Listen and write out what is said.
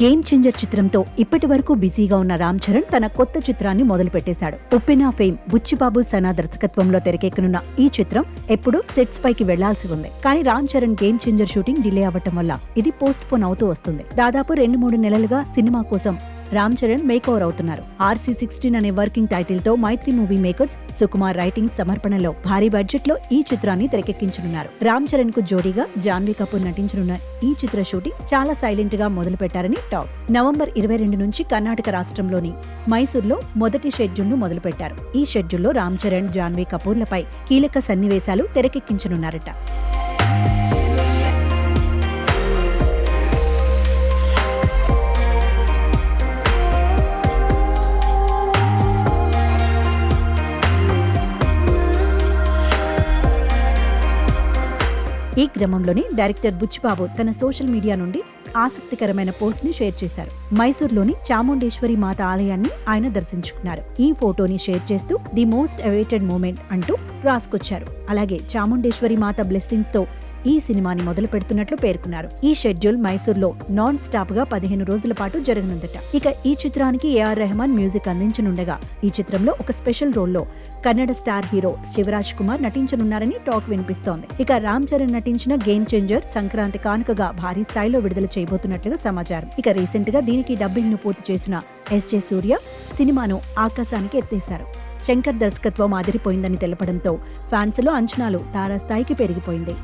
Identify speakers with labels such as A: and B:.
A: Game changer చిత్రంతో ఇప్పటి వరకు బిజీగా ఉన్న రామ్ చరణ్ తన కొత్త చిత్రాన్ని మొదలుపెట్టేశాడు. ఉప్పెన ఫేమ్ బుచ్చిబాబు సనా దర్శకత్వంలో తెరకెక్కనున్న ఈ చిత్రం ఎప్పుడు సెట్స్ పైకి వెళ్లాల్సి ఉంది. కానీ Ram Charan game changer shooting delay అవ్వటం వల్ల ఇది పోస్ట్ పోన్ అవుతూ వస్తుంది. దాదాపు 2-3 నెలలుగా సినిమా కోసం రామ్ చరణ్ మేక్ ఓవర్ అవుతున్నారు. RC16 అనే వర్కింగ్ టైటిల్ తో మైత్రి మూవీ మేకర్స్ సుకుమార్ రైటింగ్ సమర్పణలో భారీ బడ్జెట్ లో ఈ చిత్రాన్ని తెరకెక్కించనున్నారు. రామ్ చరణ్ కు జోడీగా జాన్వీ కపూర్ నటించనున్న ఈ చిత్ర షూటింగ్ చాలా సైలెంట్ గా మొదలు పెట్టారని టాక్. నవంబర్ 22 నుంచి కర్ణాటక రాష్ట్రంలోని మైసూర్లో మొదటి షెడ్యూల్ ను మొదలుపెట్టారు. ఈ షెడ్యూల్లో రామ్ చరణ్, జాన్వీ కపూర్లపై కీలక సన్నివేశాలు తెరకెక్కించనున్నారట. ఈ క్రమంలోనే డైరెక్టర్ బుచ్చిబాబు తన సోషల్ మీడియా నుండి ఆసక్తికరమైన పోస్ట్ ని షేర్ చేశారు. మైసూర్లోని చాముండేశ్వరి మాత ఆలయాన్ని ఆయన దర్శించుకున్నారు. ఈ ఫోటోని షేర్ చేస్తూ ది మోస్ట్ అవైటెడ్ మూమెంట్ అంటూ రాసుకొచ్చారు. అలాగే చాముండేశ్వరి మాత బ్లెస్సింగ్స్ తో ఈ సినిమాని మొదలు పెడుతున్నట్లు పేర్కొన్నారు. ఈ షెడ్యూల్ మైసూర్లో నాన్ స్టాప్ గా 15 రోజుల పాటు జరగనుందట. ఇక ఈ చిత్రానికి AR రెహమాన్ మ్యూజిక్ అందించనుండగా ఈ చిత్రంలో ఒక స్పెషల్ రోల్లో కన్నడ స్టార్ హీరో శివరాజ్ కుమార్ నటించనున్నారని టాక్ వినిపిస్తోంది. ఇక రామ్ చరణ్ నటించిన గేమ్ చేంజర్ సంక్రాంతి కానుకగా భారీ స్థాయిలో విడుదల చేయబోతున్నట్లుగా సమాచారం. ఇక రీసెంట్ గా దీనికి డబ్బింగ్ ను పూర్తి చేసిన SJ సూర్య సినిమాను ఆకాశానికి ఎత్తేశారు. శంకర్ దర్శకత్వం అదిరిపోయిందని తెలపడంతో ఫ్యాన్స్ లో అంచనాలు తారాస్థాయికి పెరిగిపోయింది.